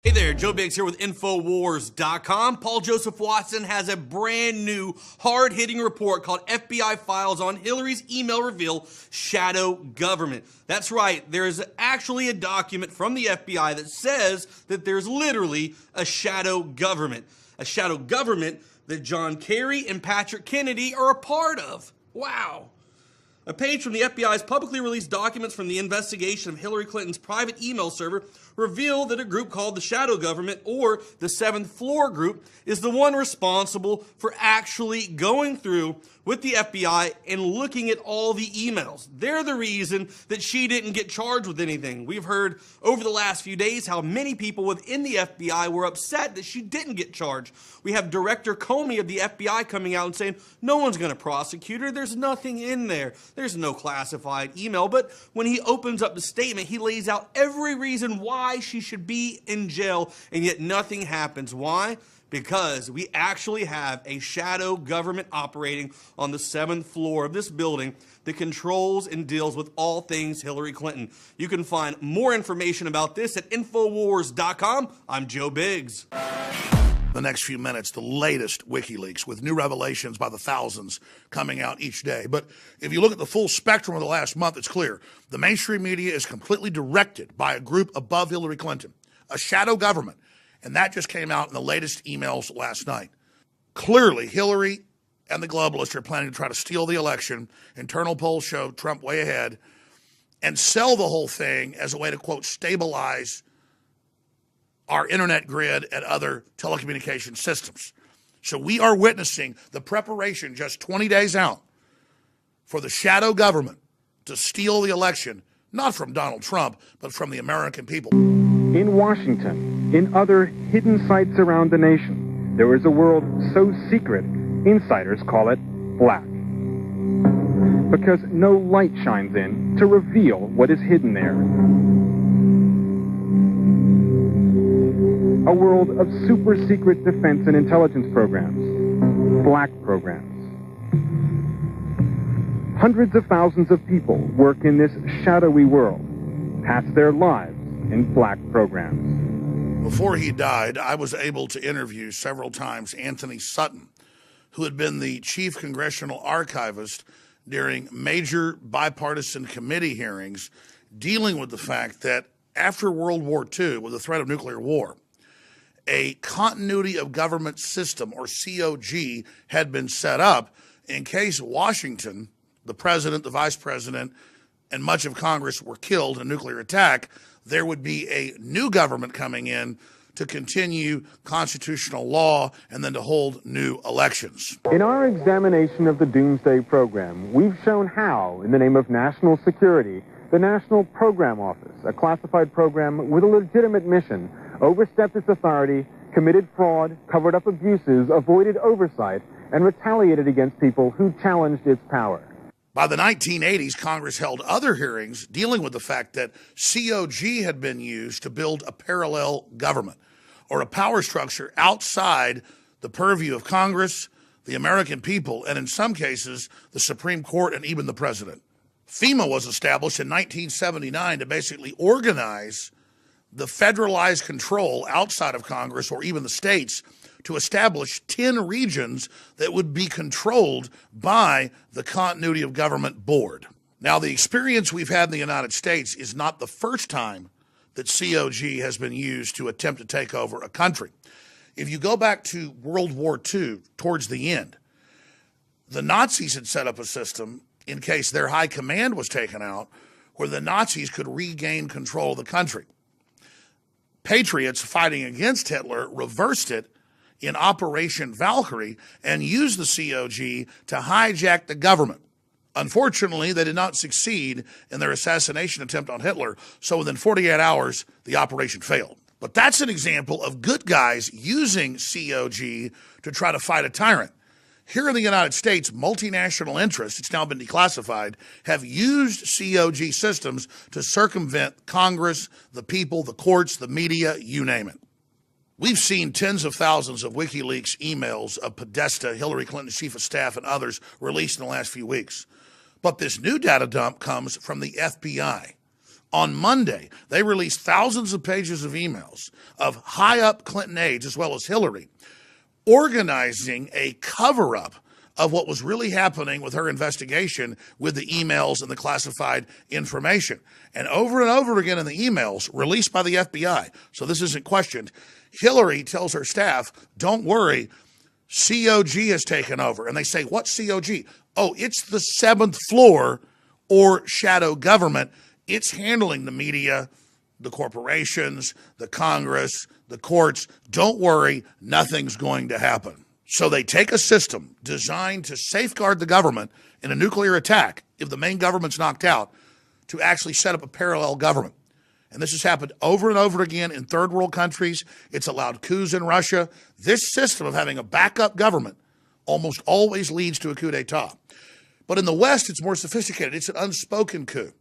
Hey there, Joe Biggs here with Infowars.com. Paul Joseph Watson has a brand new hard-hitting report called FBI Files on Hillary's email reveal shadow government. That's right, there's actually a document from the FBI that says that there's literally a shadow government. A shadow government that John Kerry and Patrick Kennedy are a part of. Wow. A page from the FBI's publicly released documents from the investigation of Hillary Clinton's private email server reveal that a group called the Shadow Government, or the Seventh Floor Group, is the one responsible for actually going through with the FBI and looking at all the emails. They're the reason that she didn't get charged with anything. We've heard over the last few days how many people within the FBI were upset that she didn't get charged. We have Director Comey of the FBI coming out and saying, no one's going to prosecute her. There's nothing in there. There's no classified email. But when he opens up the statement, he lays out every reason why she should be in jail, and yet nothing happens. Why? Because we actually have a shadow government operating on the 7th floor of this building that controls and deals with all things Hillary Clinton. You can find more information about this at Infowars.com. I'm Joe Biggs. The next few minutes, the latest WikiLeaks with new revelations by the thousands coming out each day. But if you look at the full spectrum of the last month, it's clear. The mainstream media is completely directed by a group above Hillary Clinton, a shadow government. And that just came out in the latest emails last night. Clearly, Hillary and the globalists are planning to try to steal the election. Internal polls show Trump way ahead, and sell the whole thing as a way to, quote, stabilize our internet grid and other telecommunication systems. So we are witnessing the preparation just 20 days out for the shadow government to steal the election, not from Donald Trump, but from the American people. In Washington, in other hidden sites around the nation, there is a world so secret, insiders call it black. Because no light shines in to reveal what is hidden there. A world of super secret defense and intelligence programs, black programs. Hundreds of thousands of people work in this shadowy world, pass their lives in black programs. Before he died, I was able to interview several times Anthony Sutton, who had been the chief congressional archivist during major bipartisan committee hearings dealing with the fact that after World War II, with the threat of nuclear war, a continuity of government system, or COG, had been set up in case Washington, the president, the vice president, and much of Congress were killed in a nuclear attack. There would be a new government coming in to continue constitutional law and then to hold new elections. In our examination of the Doomsday Program, we've shown how, in the name of national security, the National Program Office, a classified program with a legitimate mission, overstepped its authority, committed fraud, covered up abuses, avoided oversight, and retaliated against people who challenged its power. By the 1980s, Congress held other hearings dealing with the fact that COG had been used to build a parallel government, or a power structure outside the purview of Congress, the American people, and in some cases, the Supreme Court and even the president. FEMA was established in 1979 to basically organize the federalized control outside of Congress or even the states to establish 10 regions that would be controlled by the Continuity of Government Board. Now, the experience we've had in the United States is not the first time that COG has been used to attempt to take over a country. If you go back to World War II, towards the end, the Nazis had set up a system in case their high command was taken out, where the Nazis could regain control of the country. Patriots fighting against Hitler reversed it in Operation Valkyrie and used the COG to hijack the government. Unfortunately, they did not succeed in their assassination attempt on Hitler, so within 48 hours, the operation failed. But that's an example of good guys using COG to try to fight a tyrant. Here in the United States, multinational interests, it's now been declassified, have used COG systems to circumvent Congress, the people, the courts, the media, you name it. We've seen tens of thousands of WikiLeaks emails of Podesta, Hillary Clinton's chief of staff, and others released in the last few weeks. But this new data dump comes from the FBI, On Monday, they released thousands of pages of emails of high-up Clinton aides, as well as Hillary, organizing a cover-up of what was really happening with her investigation with the emails and the classified information. And over again in the emails released by the FBI, so this isn't questioned, Hillary tells her staff, don't worry, COG has taken over. And they say, what COG? Oh, it's the seventh floor or shadow government. It's handling the media, the corporations, the Congress, the courts. Don't worry, nothing's going to happen. So they take a system designed to safeguard the government in a nuclear attack, if the main government's knocked out, to actually set up a parallel government. And this has happened over and over again in third world countries. It's allowed coups in Russia. This system of having a backup government almost always leads to a coup d'etat. But in the West, it's more sophisticated. It's an unspoken coup.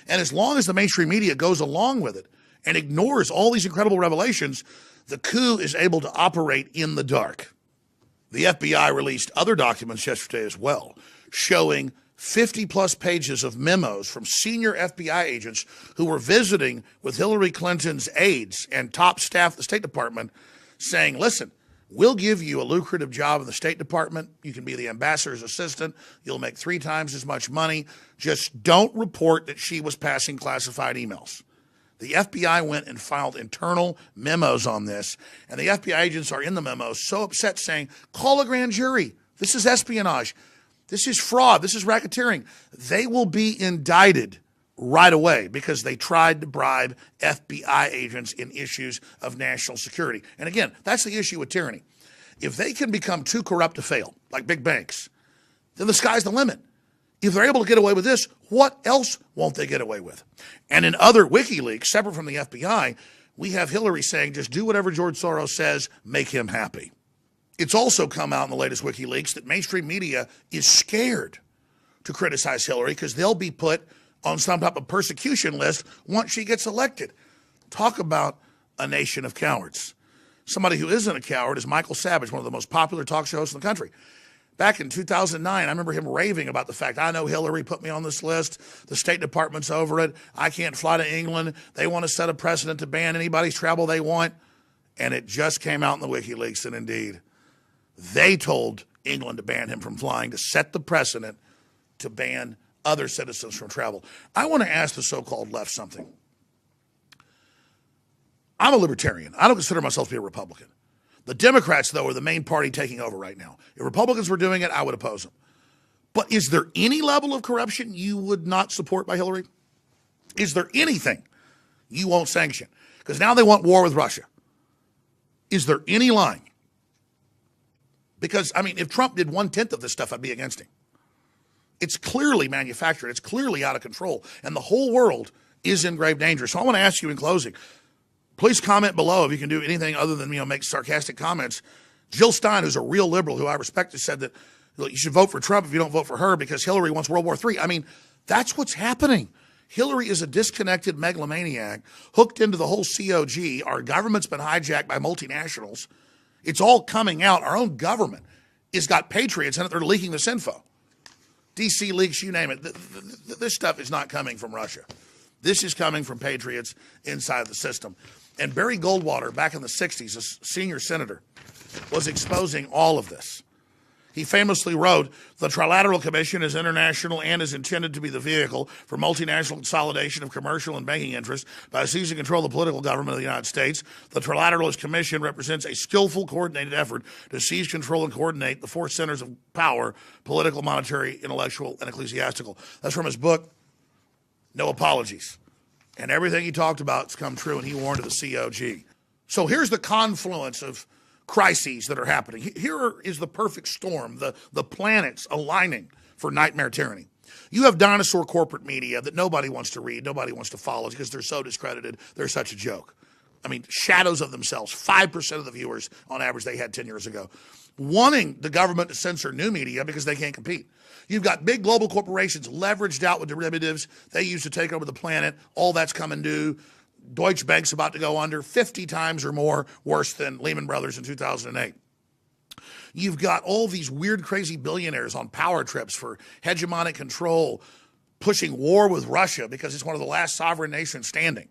And as long as the mainstream media goes along with it and ignores all these incredible revelations, the coup is able to operate in the dark. The FBI released other documents yesterday as well, showing 50-plus pages of memos from senior FBI agents who were visiting with Hillary Clinton's aides and top staff of the State Department, saying, listen, we'll give you a lucrative job in the State Department. You can be the ambassador's assistant. You'll make 3 times as much money. Just don't report that she was passing classified emails. The FBI went and filed internal memos on this, and the FBI agents are in the memos so upset, saying, call a grand jury. This is espionage. This is fraud. This is racketeering. They will be indicted right away because they tried to bribe FBI agents in issues of national security. And again, that's the issue with tyranny. If they can become too corrupt to fail, like big banks, then the sky's the limit. If they're able to get away with this, what else won't they get away with? And in other WikiLeaks, separate from the FBI, we have Hillary saying, just do whatever George Soros says, make him happy. It's also come out in the latest WikiLeaks that mainstream media is scared to criticize Hillary because they'll be put on some type of persecution list once she gets elected. Talk about a nation of cowards. Somebody who isn't a coward is Michael Savage, one of the most popular talk show hosts in the country. Back in 2009, I remember him raving about the fact, I know Hillary put me on this list. The State Department's over it. I can't fly to England. They want to set a precedent to ban anybody's travel they want. And it just came out in the WikiLeaks, and indeed, they told England to ban him from flying, to set the precedent to ban other citizens from travel. I want to ask the so-called left something. I'm a libertarian. I don't consider myself to be a Republican. The Democrats, though, are the main party taking over right now. If Republicans were doing it, I would oppose them. But is there any level of corruption you would not support by Hillary? Is there anything you won't sanction? Because now they want war with Russia. Is there any line? Because, I mean, if Trump did 1/10 of this stuff, I'd be against him. It's clearly manufactured. It's clearly out of control. And the whole world is in grave danger. So I want to ask you in closing, please comment below if you can do anything other than, make sarcastic comments. Jill Stein, who's a real liberal who I respect, has said that you should vote for Trump if you don't vote for her because Hillary wants World War III. I mean, that's what's happening. Hillary is a disconnected megalomaniac hooked into the whole COG. Our government's been hijacked by multinationals. It's all coming out. Our own government has got patriots in it. They're leaking this info. DC leaks, you name it. This stuff is not coming from Russia. This is coming from patriots inside the system. And Barry Goldwater, back in the 60s, a senior senator, was exposing all of this. He famously wrote, the Trilateral Commission is international and is intended to be the vehicle for multinational consolidation of commercial and banking interests by seizing control of the political government of the United States. The Trilateralist Commission represents a skillful, coordinated effort to seize, control, and coordinate the 4 centers of power, political, monetary, intellectual, and ecclesiastical. That's from his book, No Apologies. And everything he talked about has come true, and he warned of the COG. So here's the confluence of crises that are happening. Here is the perfect storm, the planets aligning for nightmare tyranny. You have dinosaur corporate media that nobody wants to read, nobody wants to follow because they're so discredited, they're such a joke. I mean, shadows of themselves, 5% of the viewers on average they had 10 years ago, wanting the government to censor new media because they can't compete. You've got big global corporations leveraged out with derivatives they use to take over the planet. All that's coming due. Deutsche Bank's about to go under 50 times or more worse than Lehman Brothers in 2008. You've got all these weird, crazy billionaires on power trips for hegemonic control, pushing war with Russia because it's one of the last sovereign nations standing.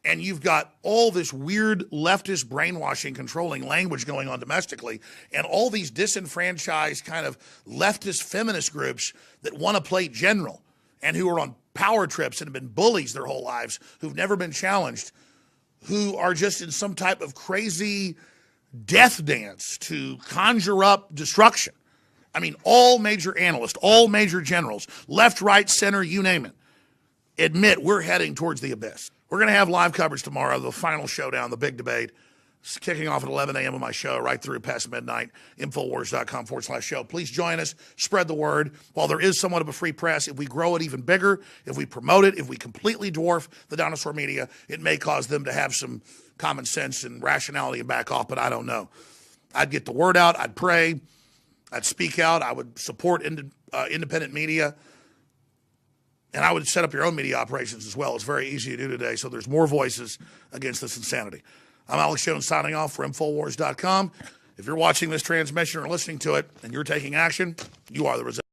And you've got all this weird leftist brainwashing, controlling language going on domestically, and all these disenfranchised kind of leftist feminist groups that want to play general and who are on power trips and have been bullies their whole lives, who've never been challenged, who are just in some type of crazy death dance to conjure up destruction. I mean, all major analysts, all major generals, left, right, center, you name it, admit we're heading towards the abyss. We're going to have live coverage tomorrow, the final showdown, the big debate. It's kicking off at 11 a.m. on my show, right through past midnight, Infowars.com/show. Please join us, spread the word. While there is somewhat of a free press, if we grow it even bigger, if we promote it, if we completely dwarf the dinosaur media, it may cause them to have some common sense and rationality and back off, but I don't know. I'd get the word out. I'd pray. I'd speak out. I would support independent media. And I would set up your own media operations as well. It's very easy to do today, so there's more voices against this insanity. I'm Alex Jones signing off for Infowars.com. If you're watching this transmission or listening to it and you're taking action, you are the result.